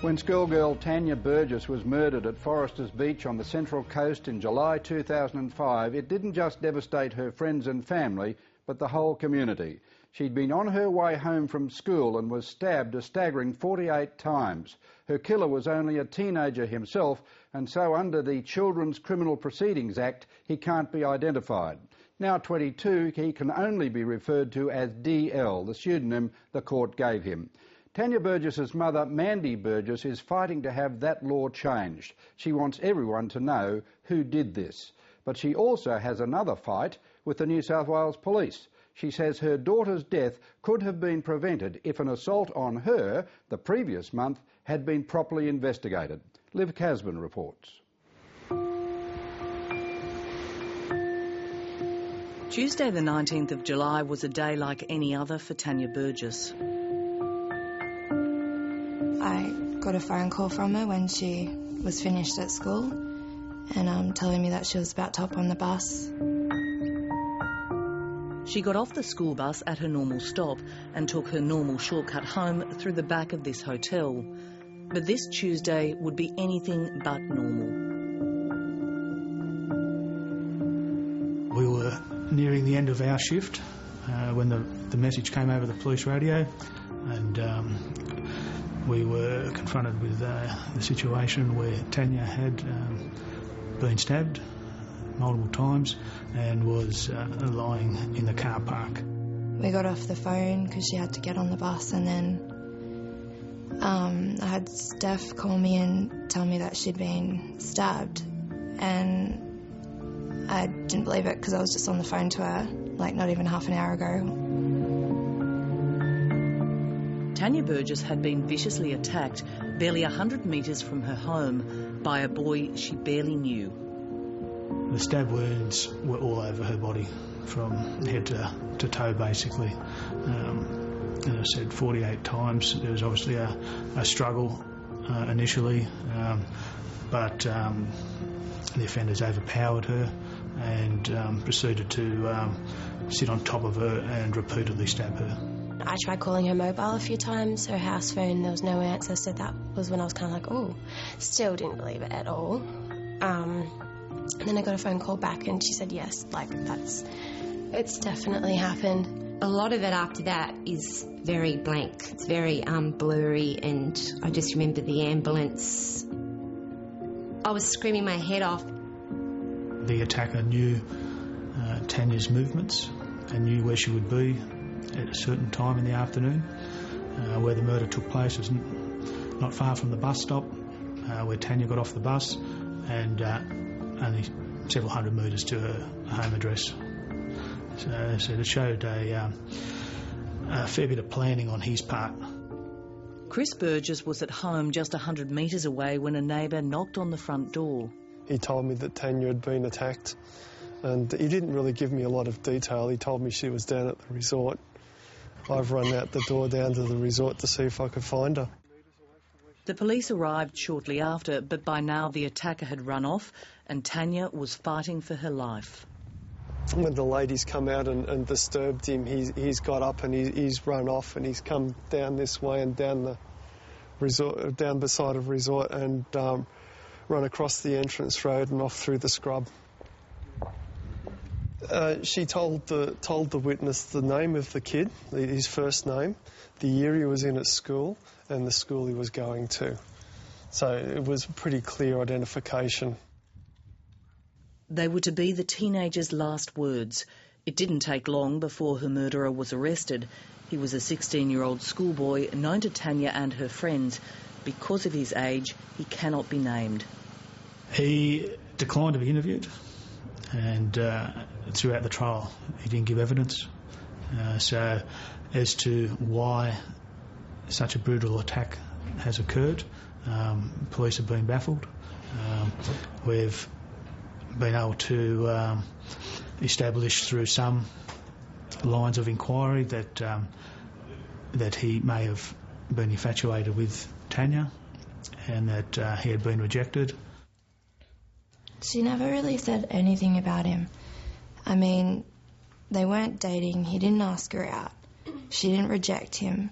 When schoolgirl Tania Burgess was murdered at Foresters Beach on the Central Coast in July 2005, it didn't just devastate her friends and family, but the whole community. She'd been on her way home from school and was stabbed a staggering 48 times. Her killer was only a teenager himself, and so under the Children's Criminal Proceedings Act, he can't be identified. Now 22, he can only be referred to as DL, the pseudonym the court gave him. Tania Burgess's mother, Mandy Burgess, is fighting to have that law changed. She wants everyone to know who did this. But she also has another fight with the New South Wales Police. She says her daughter's death could have been prevented if an assault on her the previous month had been properly investigated. Liv Casban reports. Tuesday the 19th of July was a day like any other for Tania Burgess. I got a phone call from her when she was finished at school and telling me that she was about to hop on the bus. She got off the school bus at her normal stop and took her normal shortcut home through the back of this hotel. But this Tuesday would be anything but normal. We were nearing the end of our shift when the message came over the police radio, and we were confronted with the situation where Tania had been stabbed multiple times and was lying in the car park. We got off the phone because she had to get on the bus, and then I had Steph call me and tell me that she'd been stabbed, and I didn't believe it because I was just on the phone to her like not even half an hour ago. Tania Burgess had been viciously attacked barely 100 metres from her home by a boy she barely knew. The stab wounds were all over her body, from head to toe basically. As I said, 48 times. There was obviously a struggle initially, but the offenders overpowered her and proceeded to sit on top of her and repeatedly stab her. I tried calling her mobile a few times, her house phone, there was no answer, so that was when I was kind of like, oh, still didn't believe it at all. And then I got a phone call back and she said, yes, like it's definitely happened. A lot of it after that is very blank. It's very blurry, and I just remember the ambulance. I was screaming my head off. The attacker knew Tania's movements and knew where she would be at a certain time in the afternoon. Where the murder took place was not far from the bus stop, where Tania got off the bus, and only several hundred metres to her home address. So it showed a fair bit of planning on his part. Chris Burgess was at home just 100 metres away when a neighbour knocked on the front door. He told me that Tania had been attacked, and he didn't really give me a lot of detail. He told me she was down at the resort. I've run out the door down to the resort to see if I could find her. The police arrived shortly after, but by now the attacker had run off and Tania was fighting for her life. When the ladies come out and disturbed him, he's got up and he's run off, and he's come down this way and down the resort, down beside of resort, and run across the entrance road and off through the scrub. She told the witness the name of the kid, his first name, the year he was in at school, and the school he was going to. So it was pretty clear identification. They were to be the teenager's last words. It didn't take long before her murderer was arrested. He was a 16-year-old schoolboy known to Tania and her friends. Because of his age, he cannot be named. He declined to be interviewed, and throughout the trial he didn't give evidence. So as to why such a brutal attack has occurred, police have been baffled. We've been able to establish through some lines of inquiry that he may have been infatuated with Tania and that he had been rejected. She never really said anything about him. I mean, they weren't dating, he didn't ask her out, she didn't reject him.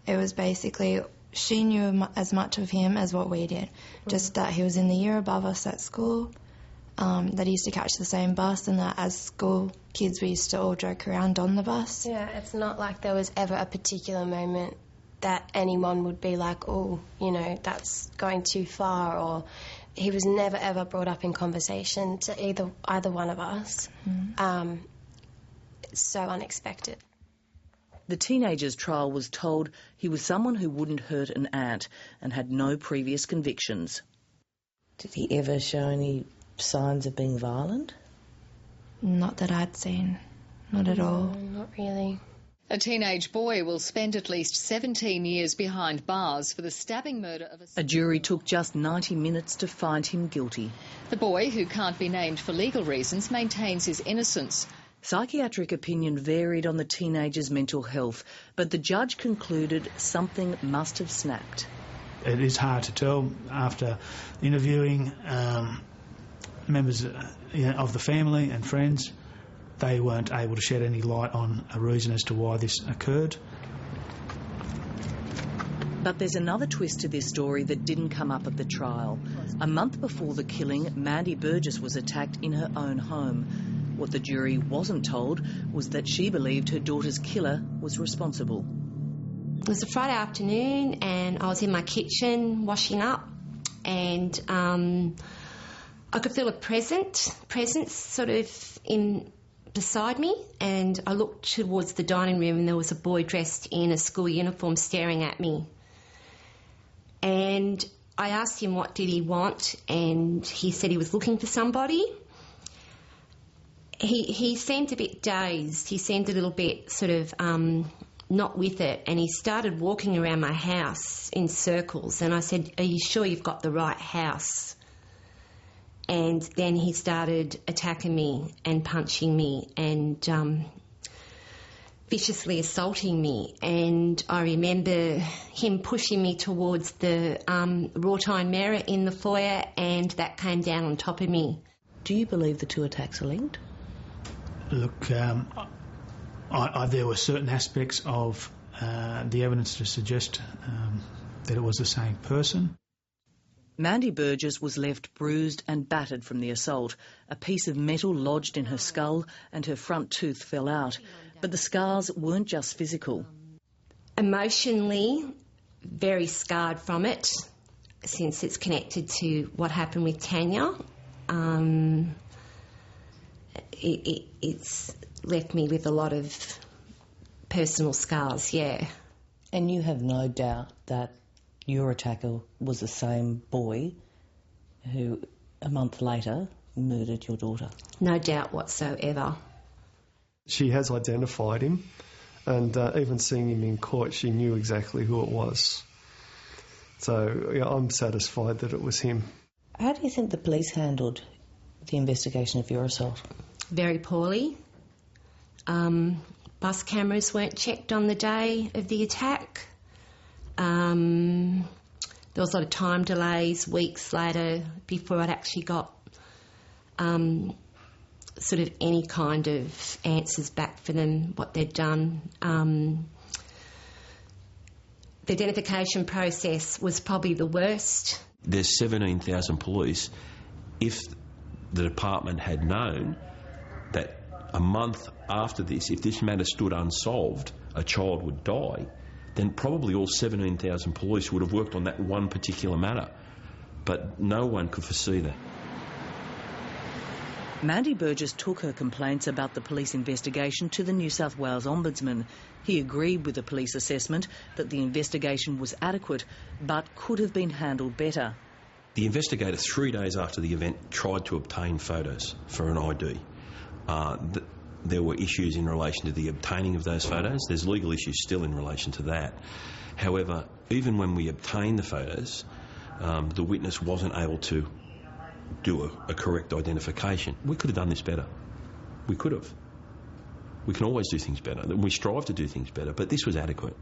It was basically she knew as much of him as what we did. Just that he was in the year above us at school, that he used to catch the same bus, and that as school kids we used to all joke around on the bus. Yeah, it's not like there was ever a particular moment that anyone would be like, oh, you know, that's going too far, or he was never ever brought up in conversation to either one of us. It's so unexpected. The teenager's trial was told he was someone who wouldn't hurt an ant and had no previous convictions. Did he ever show any signs of being violent? Not that I'd seen. Not at all. Not really. A teenage boy will spend at least 17 years behind bars for the stabbing murder of A jury took just 90 minutes to find him guilty. The boy, who can't be named for legal reasons, maintains his innocence. Psychiatric opinion varied on the teenager's mental health, but the judge concluded something must have snapped. It is hard to tell after interviewing members of the family and friends. They weren't able to shed any light on a reason as to why this occurred. But there's another twist to this story that didn't come up at the trial. A month before the killing, Mandy Burgess was attacked in her own home. What the jury wasn't told was that she believed her daughter's killer was responsible. It was a Friday afternoon and I was in my kitchen washing up, and I could feel a presence sort of beside me, and I looked towards the dining room and there was a boy dressed in a school uniform staring at me. And I asked him what did he want, and he said he was looking for somebody. He seemed a bit dazed. He seemed a little bit sort of not with it, and he started walking around my house in circles, and I said, "Are you sure you've got the right house?" And then he started attacking me and punching me and viciously assaulting me. And I remember him pushing me towards the wrought iron mirror in the foyer, and that came down on top of me. Do you believe the two attacks are linked? Look, there were certain aspects of the evidence to suggest that it was the same person. Mandy Burgess was left bruised and battered from the assault. A piece of metal lodged in her skull and her front tooth fell out. But the scars weren't just physical. Emotionally, very scarred from it, since it's connected to what happened with Tania. It's left me with a lot of personal scars, yeah. And you have no doubt that your attacker was the same boy who, a month later, murdered your daughter? No doubt whatsoever. She has identified him, and even seeing him in court, she knew exactly who it was. So yeah, I'm satisfied that it was him. How do you think the police handled the investigation of your assault? Very poorly. Bus cameras weren't checked on the day of the attack. There was a lot of time delays, weeks later, before I'd actually got sort of any kind of answers back for them, what they'd done. The identification process was probably the worst. There's 17,000 police. If the department had known that a month after this, if this matter stood unsolved, a child would die, then probably all 17,000 police would have worked on that one particular matter. But no one could foresee that. Mandy Burgess took her complaints about the police investigation to the New South Wales Ombudsman. He agreed with the police assessment that the investigation was adequate but could have been handled better. The investigator, 3 days after the event, tried to obtain photos for an ID. There were issues in relation to the obtaining of those photos. There's legal issues still in relation to that. However, even when we obtained the photos, the witness wasn't able to do a correct identification. We could have done this better. We could have. We can always do things better. We strive to do things better, but this was adequate.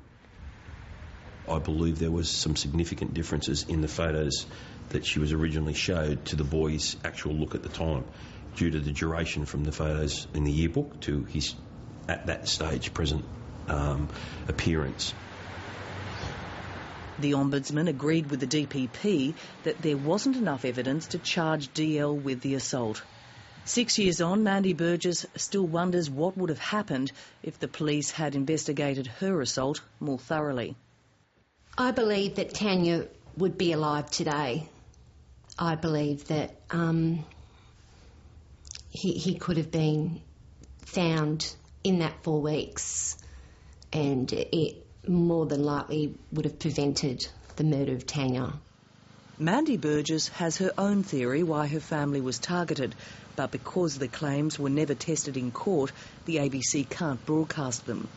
I believe there was some significant differences in the photos that she was originally showed to the boy's actual look at the time, due to the duration from the photos in the yearbook to his, at that stage, present appearance. The Ombudsman agreed with the DPP that there wasn't enough evidence to charge DL with the assault. 6 years on, Mandy Burgess still wonders what would have happened if the police had investigated her assault more thoroughly. I believe that Tania would be alive today. I believe that he could have been found in that 4 weeks, and it more than likely would have prevented the murder of Tania. Mandy Burgess has her own theory why her family was targeted, but because the claims were never tested in court, the ABC can't broadcast them.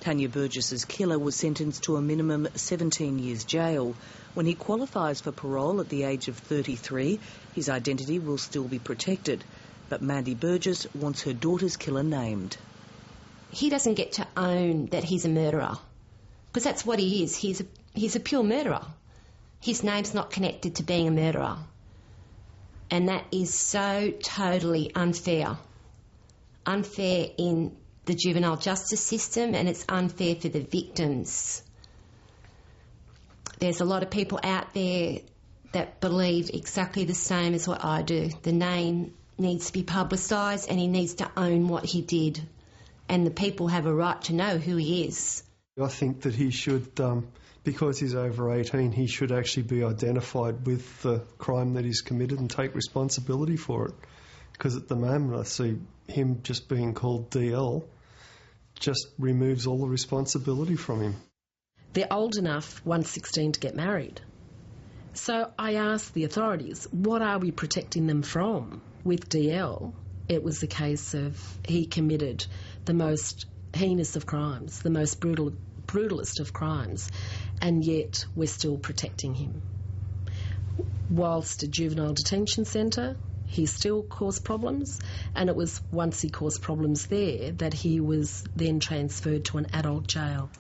Tania Burgess's killer was sentenced to a minimum 17 years jail. When he qualifies for parole at the age of 33, his identity will still be protected. But Mandy Burgess wants her daughter's killer named. He doesn't get to own that he's a murderer, because that's what he is. He's a pure murderer. His name's not connected to being a murderer. And that is so totally unfair. Unfair in the juvenile justice system, and it's unfair for the victims. There's a lot of people out there that believe exactly the same as what I do. The name needs to be publicised, and he needs to own what he did. And the people have a right to know who he is. I think that he should, because he's over 18, he should actually be identified with the crime that he's committed and take responsibility for it. Because at the moment I see him just being called DL just removes all the responsibility from him. They're old enough, 116, to get married. So I asked the authorities, what are we protecting them from? With DL, it was the case of he committed the most heinous of crimes, the most brutalist of crimes, and yet we're still protecting him. Whilst a juvenile detention centre, he still caused problems, and it was once he caused problems there that he was then transferred to an adult jail.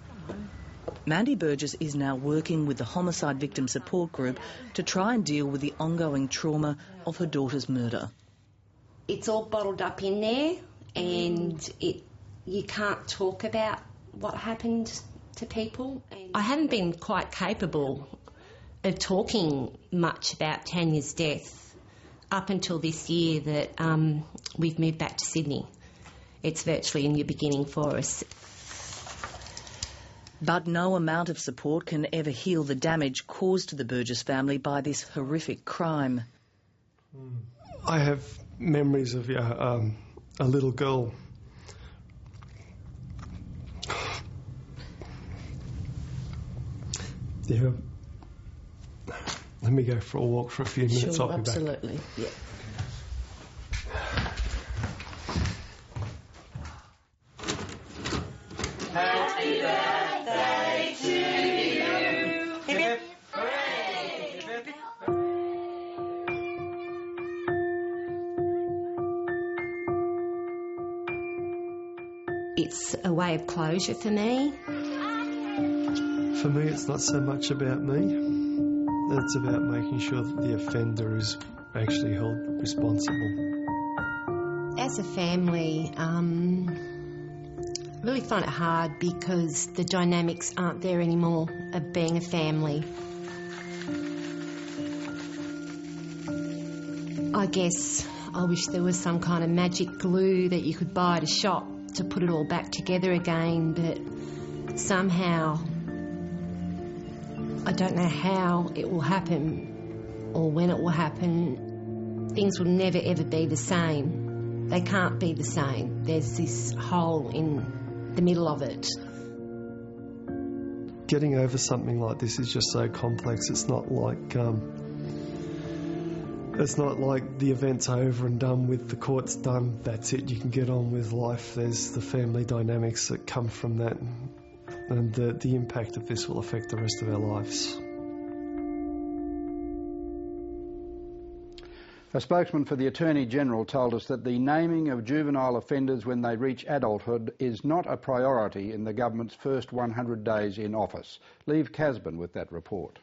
Mandy Burgess is now working with the Homicide Victim Support Group to try and deal with the ongoing trauma of her daughter's murder. It's all bottled up in there, and you can't talk about what happened to people. I haven't been quite capable of talking much about Tania's death up until this year that we've moved back to Sydney. It's virtually a new beginning for us. But no amount of support can ever heal the damage caused to the Burgess family by this horrific crime. I have memories of a little girl. Yeah. Let me go for a walk for a few minutes. Sure, I'll be absolutely. back. Yeah. Happy birthday to you. Hip hip hooray. Hip hip It's a way of closure for me. For me, it's not so much about me. It's about making sure that the offender is actually held responsible. As a family, really find it hard because the dynamics aren't there anymore of being a family. I guess I wish there was some kind of magic glue that you could buy at a shop to put it all back together again, but somehow I don't know how it will happen or when it will happen. Things will never ever be the same. They can't be the same. There's this hole in the middle of it. Getting over something like this is just so complex. It's not like the event's over and done with, the court's done, that's it, you can get on with life. There's the family dynamics that come from that, and the impact of this will affect the rest of our lives. A spokesman for the Attorney-General told us that the naming of juvenile offenders when they reach adulthood is not a priority in the government's first 100 days in office. Leave Casbin with that report.